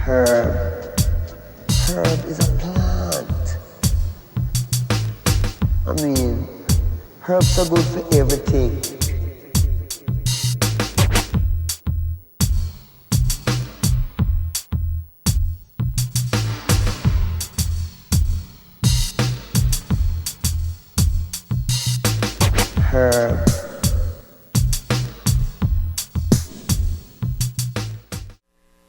Herb. Herb is a plant. I mean, herbs are good for everything. Herb.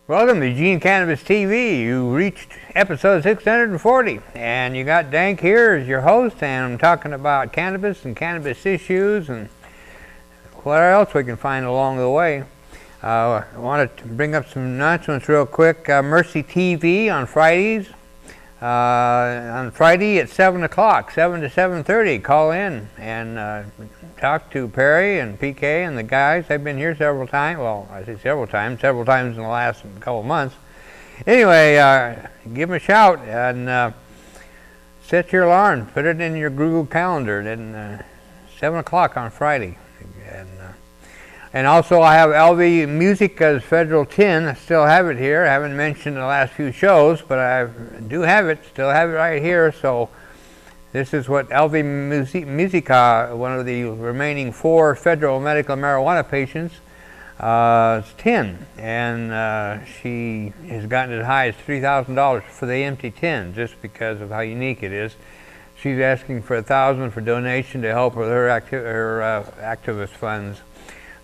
Welcome to Eugene Cannabis TV. You reached episode 640, and you got DanK here as your host, and I'm talking about cannabis and cannabis issues and what else we can find along the way. I wanted to bring up some announcements real quick. Mercy TV on Fridays. On Friday at 7 o'clock, 7 to 7:30, call in and talk to Perry and PK and the guys. They've been here several times. Well, I say several times in the last couple of months. Anyway, give them a shout and set your alarm. Put it in your Google Calendar. And 7 o'clock on Friday. And also I have LV Music as Federal 10. I still have it here. I haven't mentioned the last few shows, but I do have it. Still have it right here. So this is what LV Musica, one of the remaining 4 federal medical marijuana patients, is 10. And she has gotten as high as $3,000 for the empty 10 just because of how unique it is. She's asking for $1,000 for donation to help with her activist funds.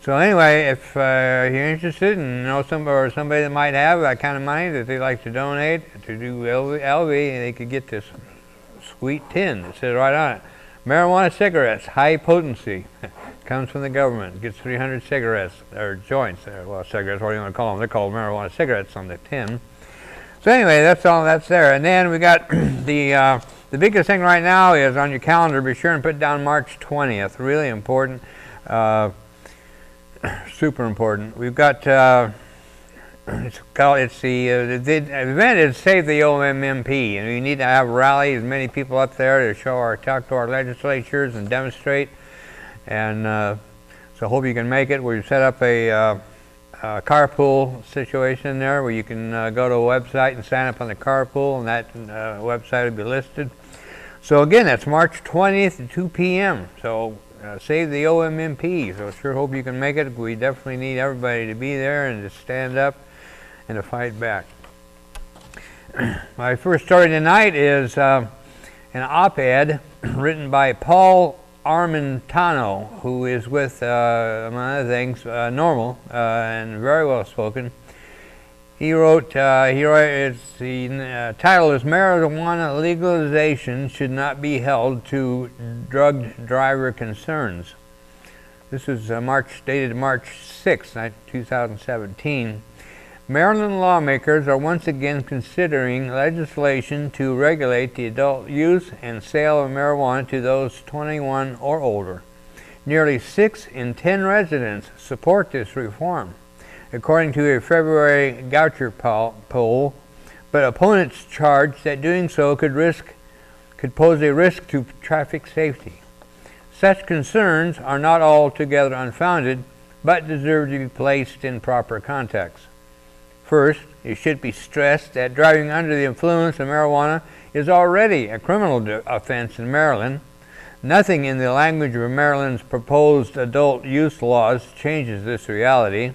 So anyway, if you're interested and know somebody that might have that kind of money that they'd like to donate to do LV, they could get this sweet tin that says right on it, marijuana cigarettes, high potency, comes from the government. It gets 300 cigarettes, or joints, well, cigarettes, what do you want to call them? They're called marijuana cigarettes on the tin. So anyway, that's all that's there. And then we got the biggest thing right now is on your calendar, be sure and put down March 20th, really important. Super important. We've got the event is Save the OMMP, and we need to have a rally, as many people up there to talk to our legislatures and demonstrate. And so I hope you can make it. We've set up a carpool situation there where you can go to a website and sign up on the carpool, and that website will be listed. So again, that's March 20th at 2 p.m. So Save the OMMP. So sure hope you can make it. We definitely need everybody to be there and to stand up and to fight back. My first story tonight is an op-ed written by Paul Armentano, who is with, among other things, Normal, and very well spoken. He wrote, the title is Marijuana Legalization Should Not Be Held to Drugged Driver Concerns. This is dated March 6, 2017. Maryland lawmakers are once again considering legislation to regulate the adult use and sale of marijuana to those 21 or older. Nearly 6 in 10 residents support this reform, according to a February Goucher poll, but opponents charge that doing so could pose a risk to traffic safety. Such concerns are not altogether unfounded, but deserve to be placed in proper context. First, it should be stressed that driving under the influence of marijuana is already a criminal offense in Maryland. Nothing in the language of Maryland's proposed adult use laws changes this reality.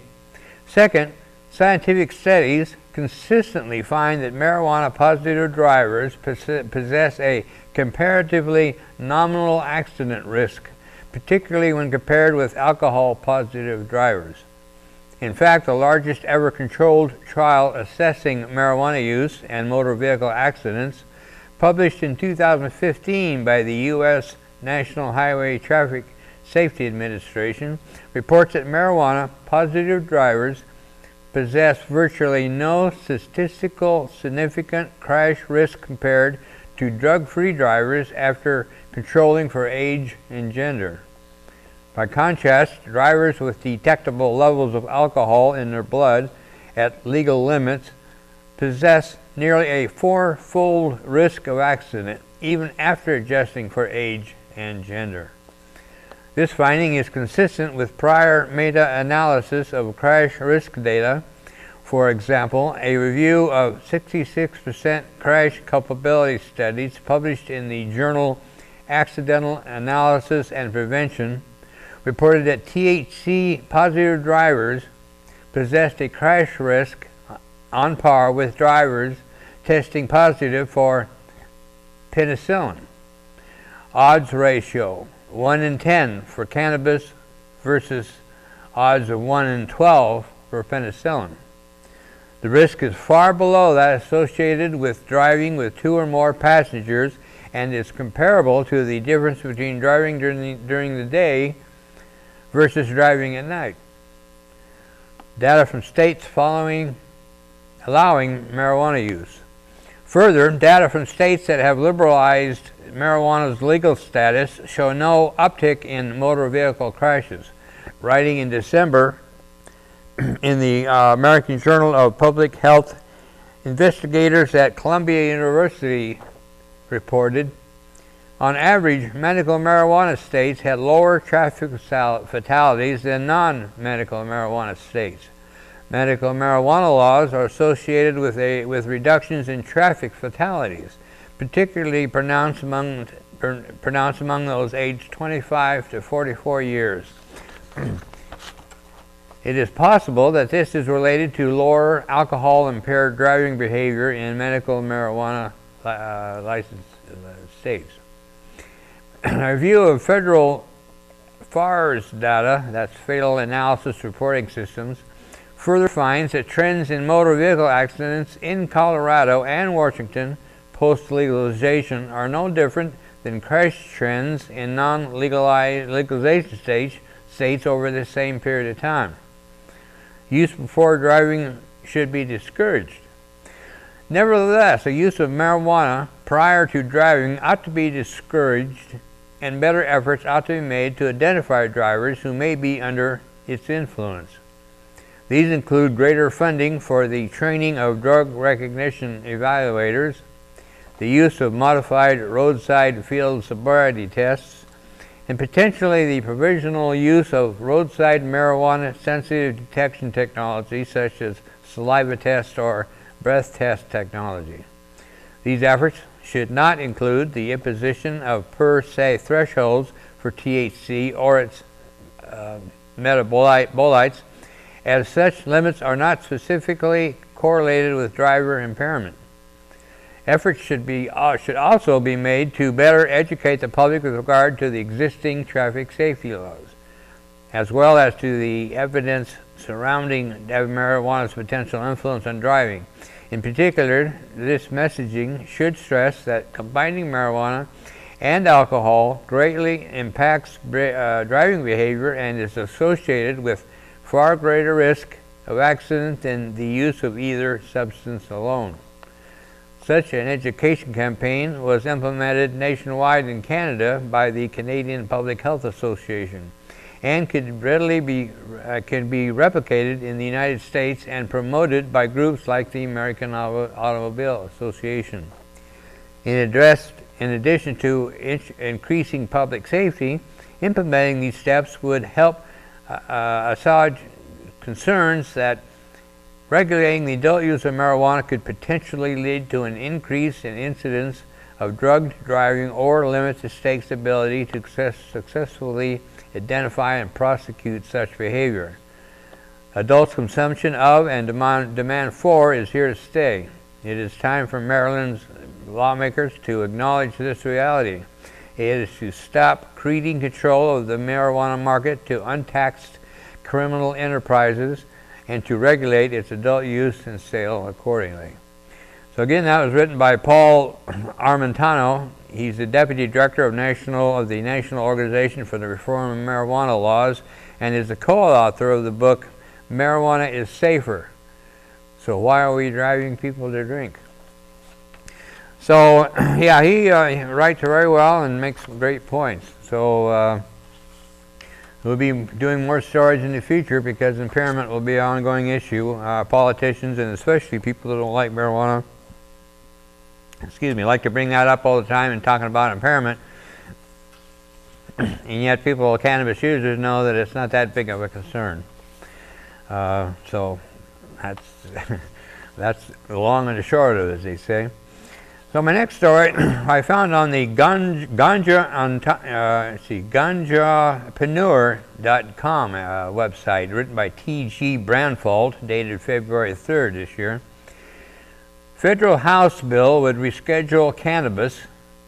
Second, scientific studies consistently find that marijuana-positive drivers possess a comparatively nominal accident risk, particularly when compared with alcohol-positive drivers. In fact, the largest ever controlled trial assessing marijuana use and motor vehicle accidents, published in 2015 by the U.S. National Highway Traffic Safety Administration, reports that marijuana-positive drivers possess virtually no statistical significant crash risk compared to drug-free drivers after controlling for age and gender. By contrast, drivers with detectable levels of alcohol in their blood at legal limits possess nearly a 4-fold risk of accident, even after adjusting for age and gender. This finding is consistent with prior meta-analysis of crash risk data For example, a review of 66% crash culpability studies published in the journal Accidental Analysis and Prevention reported that THC-positive drivers possessed a crash risk on par with drivers testing positive for penicillin. Odds ratio 1 in 10 for cannabis versus odds of 1 in 12 for penicillin. The risk is far below that associated with driving with 2 or more passengers and is comparable to the difference between driving during the day versus driving at night. Data from states allowing marijuana use. Further, data from states that have liberalized marijuana's legal status show no uptick in motor vehicle crashes. Writing in December in the American Journal of Public Health, investigators at Columbia University reported, on average, medical marijuana states had lower traffic fatalities than non-medical marijuana states. Medical marijuana laws are associated with reductions in traffic fatalities, particularly pronounced among those aged 25 to 44 years. It is possible that this is related to lower alcohol-impaired driving behavior in medical marijuana licensed states. A review of federal FARS data, that's Fatal Analysis Reporting Systems, further finds that trends in motor vehicle accidents in Colorado and Washington post-legalization are no different than crash trends in non-legalization states over the same period of time. Use before driving should be discouraged. Nevertheless, the use of marijuana prior to driving ought to be discouraged, and better efforts ought to be made to identify drivers who may be under its influence. These include greater funding for the training of drug recognition evaluators, the use of modified roadside field sobriety tests, and potentially the provisional use of roadside marijuana sensitive detection technology such as saliva test or breath test technology. These efforts should not include the imposition of per se thresholds for THC or its metabolites, as such limits are not specifically correlated with driver impairment. Efforts should also be made to better educate the public with regard to the existing traffic safety laws, as well as to the evidence surrounding marijuana's potential influence on driving. In particular, this messaging should stress that combining marijuana and alcohol greatly impacts driving behavior and is associated with far greater risk of accident than the use of either substance alone. Such an education campaign was implemented nationwide in Canada by the Canadian Public Health Association and can be replicated in the United States and promoted by groups like the American Automobile Association. In addition to increasing public safety, implementing these steps would help assuage concerns that regulating the adult use of marijuana could potentially lead to an increase in incidence of drugged driving or limit the state's ability to successfully identify and prosecute such behavior. Adult consumption of and demand for is here to stay. It is time for Maryland's lawmakers to acknowledge this reality. It is to stop ceding control of the marijuana market to untaxed criminal enterprises and to regulate its adult use and sale accordingly. So again, that was written by Paul Armentano. He's the Deputy Director of the National Organization for the Reform of Marijuana Laws and is the co-author of the book, Marijuana is Safer. So why are we driving people to drink? So yeah, he writes very well and makes great points. So we'll be doing more stories in the future because impairment will be an ongoing issue. Politicians and especially people that don't like marijuana, like to bring that up all the time and talking about impairment. And yet people, cannabis users, know that it's not that big of a concern. So that's the long and the short of it, as they say. So my next story I found on the ganjapreneur.com website, written by T.G. Branfold, dated February 3rd this year. Federal House bill would reschedule cannabis,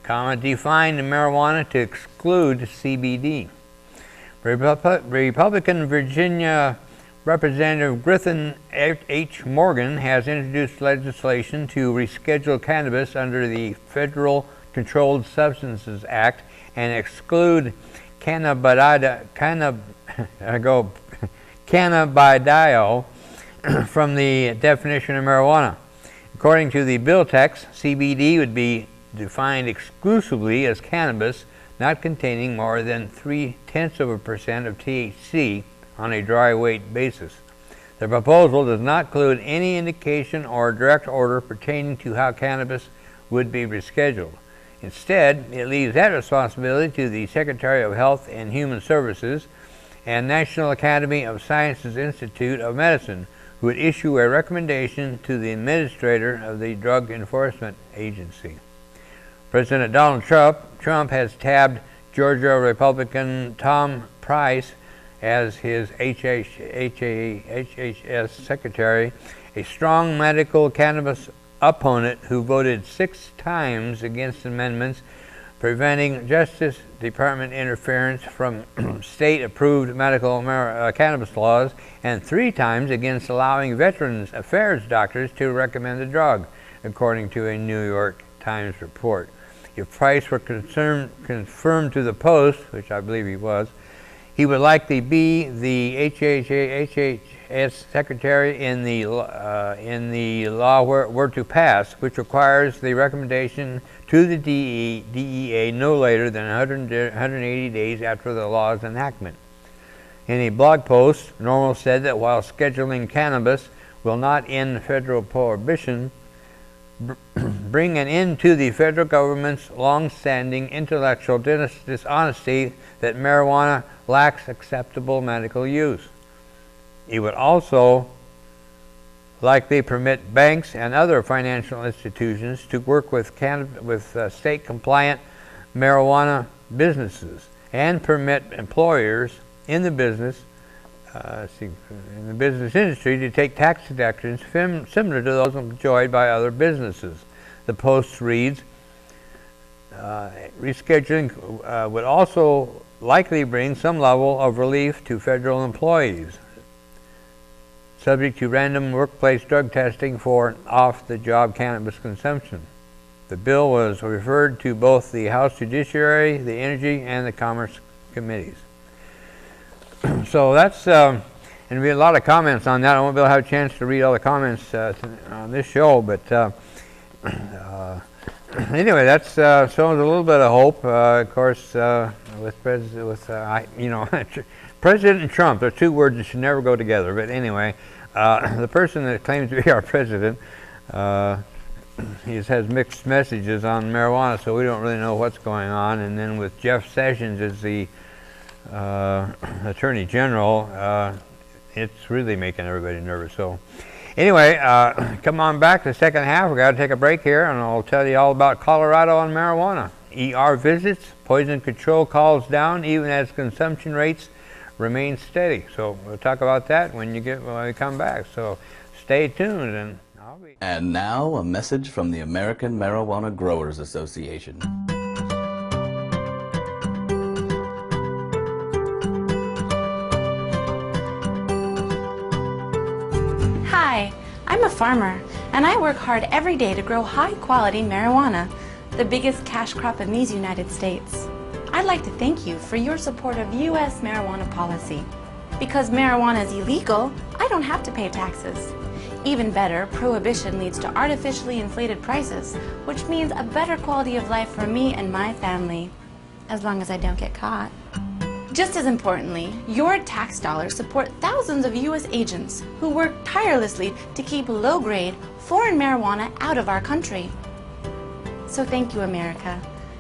define marijuana to exclude CBD. Republican Virginia Representative Griffin H. Morgan has introduced legislation to reschedule cannabis under the Federal Controlled Substances Act and exclude cannabidiol from the definition of marijuana. According to the bill text, CBD would be defined exclusively as cannabis not containing more than 0.3% of THC on a dry weight basis. The proposal does not include any indication or direct order pertaining to how cannabis would be rescheduled. Instead, it leaves that responsibility to the Secretary of Health and Human Services and National Academy of Sciences Institute of Medicine, who would issue a recommendation to the administrator of the Drug Enforcement Agency. President Donald Trump has tabbed Georgia Republican Tom Price as his HHS secretary, a strong medical cannabis opponent who voted 6 times against amendments preventing Justice Department interference from state-approved medical cannabis laws, and 3 times against allowing Veterans Affairs doctors to recommend the drug, according to a New York Times report. If Price were confirmed to the Post, which I believe he was, he would likely be the HHS secretary in the law were to pass, which requires the recommendation to the DEA no later than 180 days after the law's enactment. In a blog post, Normal said that while scheduling cannabis will not end federal prohibition, bring an end to the federal government's long-standing intellectual dishonesty that marijuana lacks acceptable medical use. It would also likely permit banks and other financial institutions to work with state-compliant marijuana businesses and permit employers in the business industry to take tax deductions similar to those enjoyed by other businesses. The Post reads, rescheduling would also likely bring some level of relief to federal employees, subject to random workplace drug testing for off-the-job cannabis consumption. The bill was referred to both the House Judiciary, the Energy, and the Commerce Committees. So that's, and there'll be a lot of comments on that. I won't be able to have a chance to read all the comments on this show, but anyway, that's shows a little bit of hope. Of course, with President Trump, there are 2 words that should never go together. But anyway, the person that claims to be our president, he has mixed messages on marijuana, so we don't really know what's going on. And then with Jeff Sessions as the Attorney General, it's really making everybody nervous. So anyway, come on back to the second half. We've got to take a break here, and I'll tell you all about Colorado and marijuana. ER visits, poison control calls down, even as consumption rates remain steady. So we'll talk about that when we come back. So stay tuned, and I'll be... And now a message from the American Marijuana Growers Association. Hi, I'm a farmer, and I work hard every day to grow high-quality marijuana, the biggest cash crop in these United States. I'd like to thank you for your support of U.S. marijuana policy. Because marijuana is illegal, I don't have to pay taxes. Even better, prohibition leads to artificially inflated prices, which means a better quality of life for me and my family, as long as I don't get caught. Just as importantly, your tax dollars support thousands of U.S. agents who work tirelessly to keep low-grade, foreign marijuana out of our country. So thank you, America.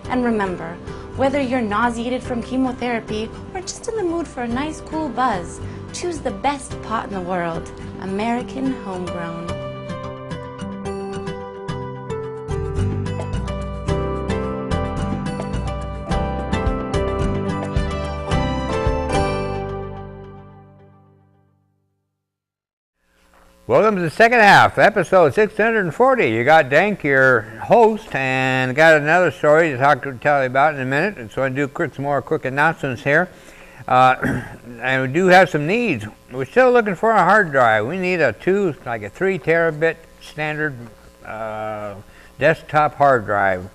And remember, whether you're nauseated from chemotherapy or just in the mood for a nice cool buzz, Choose the best pot in the world, American homegrown. Welcome to the second half, episode 640. You got DanK, your host, and got another story to tell you about in a minute. And so I do some more quick announcements here. And we do have some needs. We're still looking for a hard drive. We need a 3 terabit standard desktop hard drive.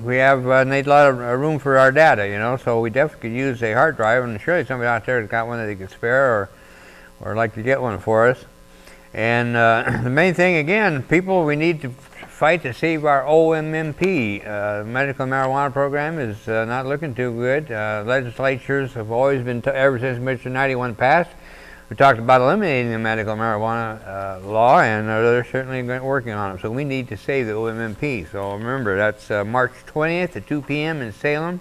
We need a lot of room for our data, you know, so we definitely could use a hard drive, and surely somebody out there has got one that they could spare or like to get one for us. And the main thing, again, people, we need to fight to save our OMMP. Medical marijuana program is not looking too good. Legislatures have always been, ever since Mr. 91 passed, we talked about eliminating the medical marijuana law, and they're certainly working on it. So we need to save the OMMP. So remember, that's March 20th at 2 p.m. in Salem,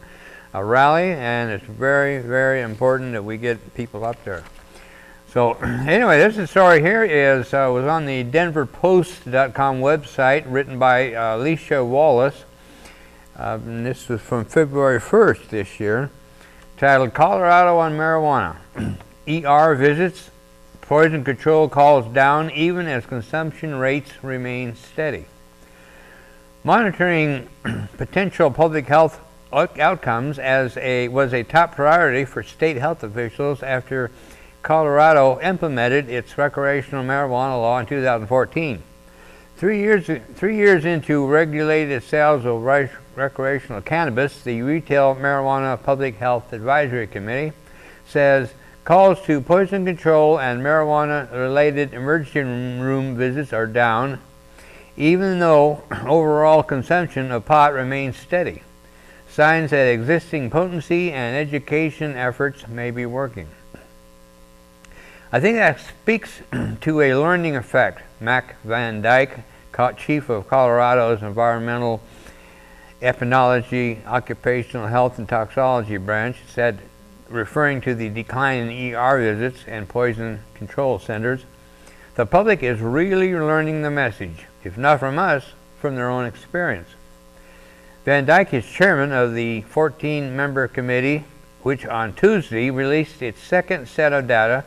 a rally, and it's very, very important that we get people up there. So anyway, this story here was on the denverpost.com website, written by Alicia Wallace. And this was from February 1st this year, titled "Colorado on Marijuana. ER visits, poison control calls down even as consumption rates remain steady." Monitoring potential public health outcomes was a top priority for state health officials after Colorado implemented its recreational marijuana law in 2014. 3 years into regulated sales of recreational cannabis, the Retail Marijuana Public Health Advisory Committee says calls to poison control and marijuana-related emergency room visits are down, even though overall consumption of pot remains steady. Signs that existing potency and education efforts may be working. I think that speaks to a learning effect. Mac Van Dyke, chief of Colorado's Environmental Epidemiology, Occupational Health and Toxicology branch, said, referring to the decline in ER visits and poison control centers, "The public is really learning the message, if not from us, from their own experience." Van Dyke is chairman of the 14-member committee, which on Tuesday released its second set of data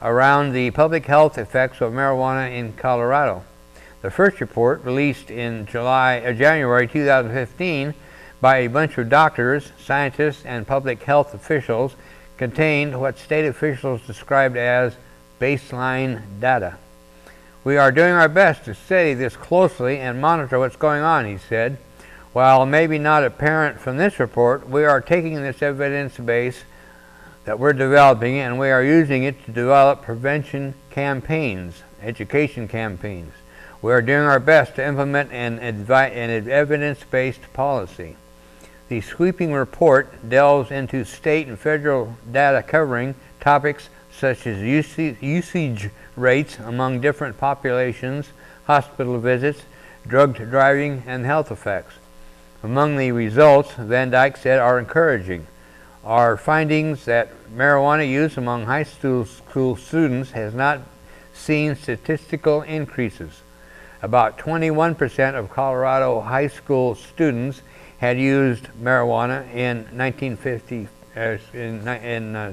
around the public health effects of marijuana in Colorado. The first report, released in January 2015 by a bunch of doctors, scientists, and public health officials, contained what state officials described as baseline data. "We are doing our best to study this closely and monitor what's going on," he said. "While maybe not apparent from this report, we are taking this evidence base that we're developing, and we are using it to develop prevention campaigns, education campaigns. We are doing our best to implement an evidence-based policy." The sweeping report delves into state and federal data covering topics such as usage rates among different populations, hospital visits, drug driving, and health effects. Among the results, Van Dyke said, are encouraging. Our findings that marijuana use among high school students has not seen statistical increases. About 21% of Colorado high school students had used marijuana in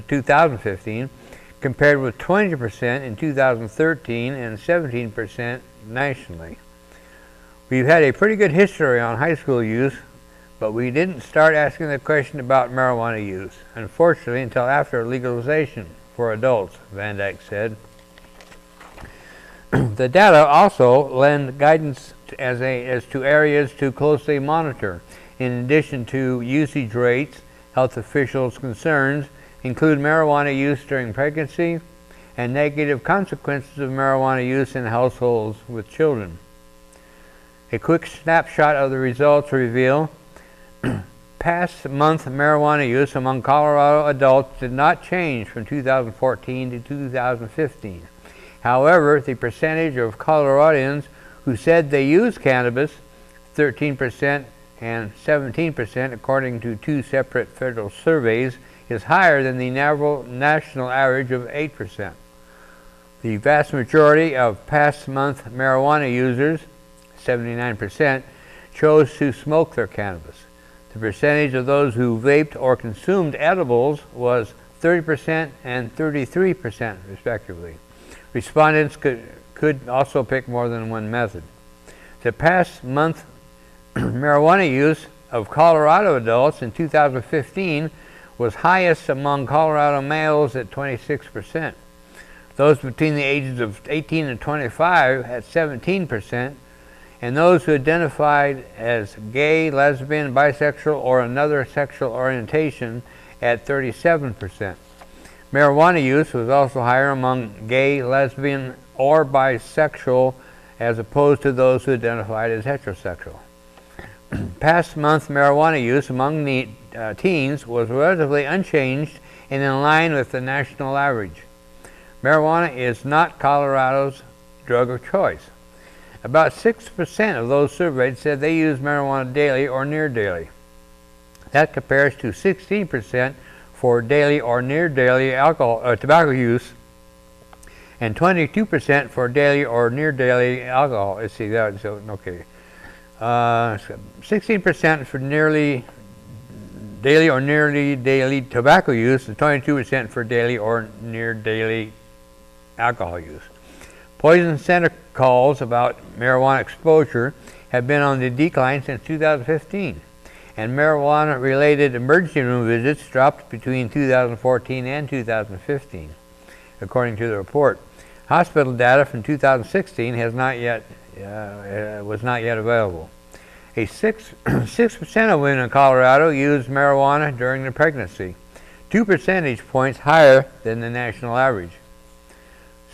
2015, compared with 20% in 2013 and 17% nationally. We've had a pretty good history on high school use, but we didn't start asking the question about marijuana use, unfortunately, until after legalization for adults, Van Dyke said. The data also lend guidance as to areas to closely monitor. In addition to usage rates, health officials' concerns include marijuana use during pregnancy and negative consequences of marijuana use in households with children. A quick snapshot of the results reveal past month marijuana use among Colorado adults did not change from 2014 to 2015. However, the percentage of Coloradans who said they use cannabis, 13% and 17% according to two separate federal surveys, is higher than the national average of 8%. The vast majority of past month marijuana users, 79%, chose to smoke their cannabis. The percentage of those who vaped or consumed edibles was 30% and 33%, respectively. Respondents could also pick more than one method. The past month marijuana use of Colorado adults in 2015 was highest among Colorado males at 26%. Those between the ages of 18 and 25 at 17%, and those who identified as gay, lesbian, bisexual, or another sexual orientation at 37%. Marijuana use was also higher among gay, lesbian, or bisexual as opposed to those who identified as heterosexual. Past month marijuana use among teens was relatively unchanged and in line with the national average. Marijuana is not Colorado's drug of choice. About 6% of those surveyed said they use marijuana daily or near daily. That compares to 16% for daily or near daily tobacco use, and 22% for daily or near daily alcohol. Let's see that. So okay, 16% for nearly daily or nearly daily tobacco use, and 22% for daily or near daily alcohol use. Poison center calls about marijuana exposure have been on the decline since 2015, and marijuana-related emergency room visits dropped between 2014 and 2015, according to the report. Hospital data from 2016 was not yet available. 6% of women in Colorado used marijuana during their pregnancy, 2 percentage points higher than the national average.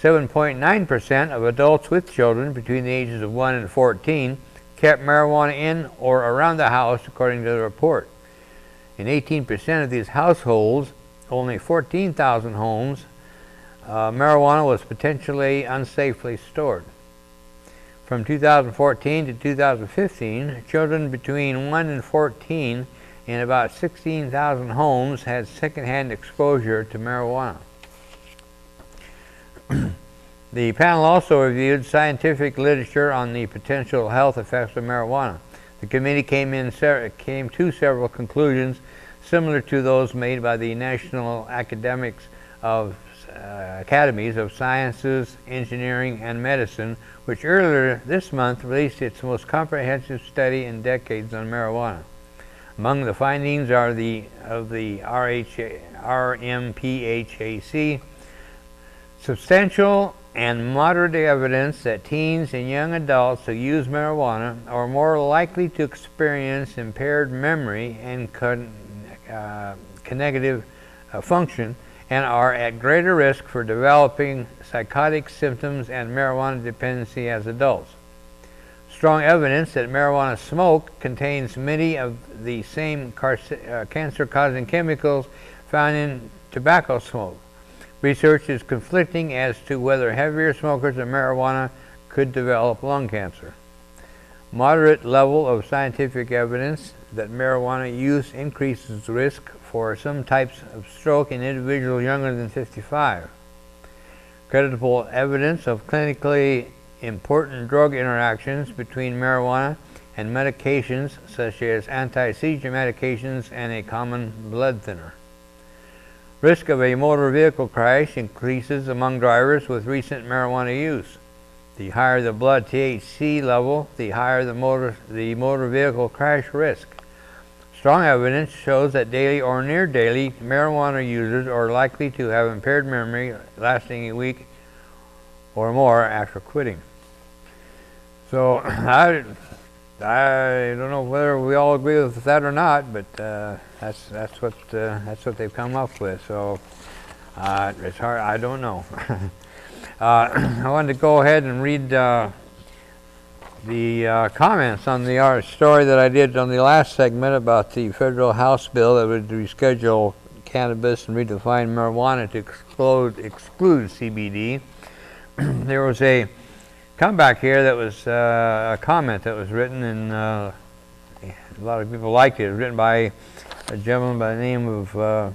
7.9% of adults with children between the ages of 1 and 14 kept marijuana in or around the house, according to the report. In 18% of these households, only 14,000 homes, marijuana was potentially unsafely stored. From 2014 to 2015, children between 1 and 14 in about 16,000 homes had secondhand exposure to marijuana. The panel also reviewed scientific literature on the potential health effects of marijuana. The committee came to several conclusions similar to those made by the National Academies of Sciences, Engineering, and Medicine, which earlier this month released its most comprehensive study in decades on marijuana. Among the findings are of the RMPHAC, substantial and moderate evidence that teens and young adults who use marijuana are more likely to experience impaired memory and cognitive function and are at greater risk for developing psychotic symptoms and marijuana dependency as adults. Strong evidence that marijuana smoke contains many of the same cancer-causing chemicals found in tobacco smoke. Research is conflicting as to whether heavier smokers of marijuana could develop lung cancer. Moderate level of scientific evidence that marijuana use increases risk for some types of stroke in individuals younger than 55. Credible evidence of clinically important drug interactions between marijuana and medications such as anti-seizure medications and a common blood thinner. Risk of a motor vehicle crash increases among drivers with recent marijuana use. The higher the blood THC level, the higher the motor vehicle crash risk. Strong evidence shows that daily or near daily marijuana users are likely to have impaired memory lasting a week or more after quitting. So I don't know whether we all agree with that or not, but that's what they've come up with. So it's hard. I don't know. I wanted to go ahead and read the comments on the story that I did on the last segment about the federal House bill that would reschedule cannabis and redefine marijuana to exclude CBD. There was a comeback here that was a comment that was written, and a lot of people liked it. It was written by a gentleman by the name of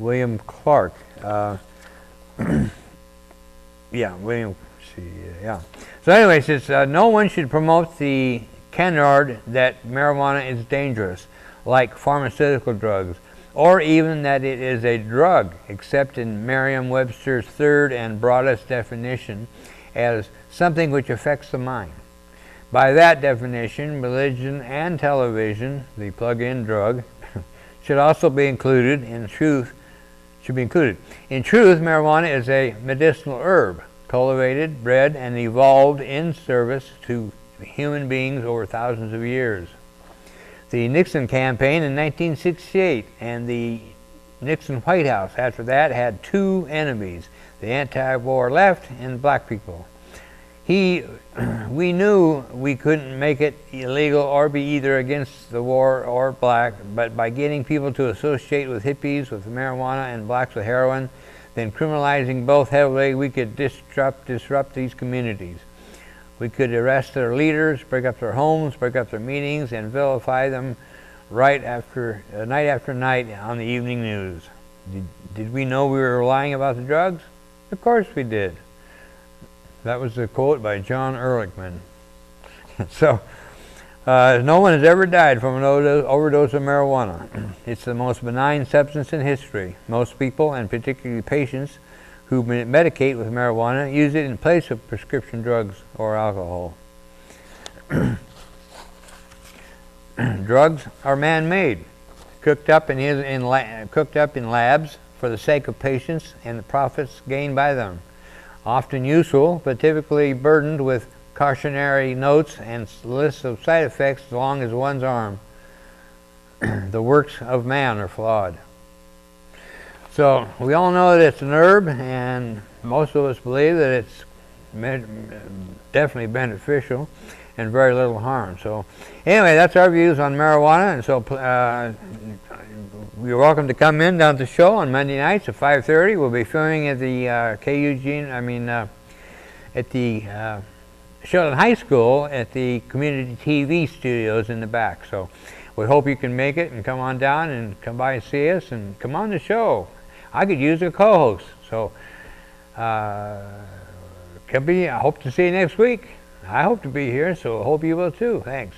William Clark. Yeah, William. Yeah. So anyway, it says no one should promote the canard that marijuana is dangerous, like pharmaceutical drugs, or even that it is a drug, except in Merriam-Webster's third and broadest definition as something which affects the mind. By that definition, religion and television, the plug-in drug, should also be included. In truth, marijuana is a medicinal herb, cultivated, bred, and evolved in service to human beings over thousands of years. The Nixon campaign in 1968 and the Nixon White House after that had two enemies, the anti-war left and black people. We knew we couldn't make it illegal or be either against the war or black, but by getting people to associate with hippies with marijuana and blacks with heroin, then criminalizing both heavily, we could disrupt these communities. We could arrest their leaders, break up their homes, break up their meetings, and vilify them night after night on the evening news. Did we know we were lying about the drugs? Of course we did. That was a quote by John Erlichman. So, no one has ever died from an overdose of marijuana. It's the most benign substance in history. Most people, and particularly patients who medicate with marijuana, use it in place of prescription drugs or alcohol. Drugs are man-made, cooked up in labs for the sake of patients and the profits gained by them. Often useful, but typically burdened with cautionary notes and lists of side effects as long as one's arm. The works of man are flawed. So we all know that it's an herb, and most of us believe that it's definitely beneficial and very little harm. So anyway, that's our views on marijuana, and so you're welcome to come in down to the show on Monday nights at 5:30. We'll be filming at the at the Sheldon High School at the community TV studios in the back. So we hope you can make it and come on down and come by and see us and come on the show. I could use a co-host, so I hope to see you next week. I hope to be here, so I hope you will too. Thanks.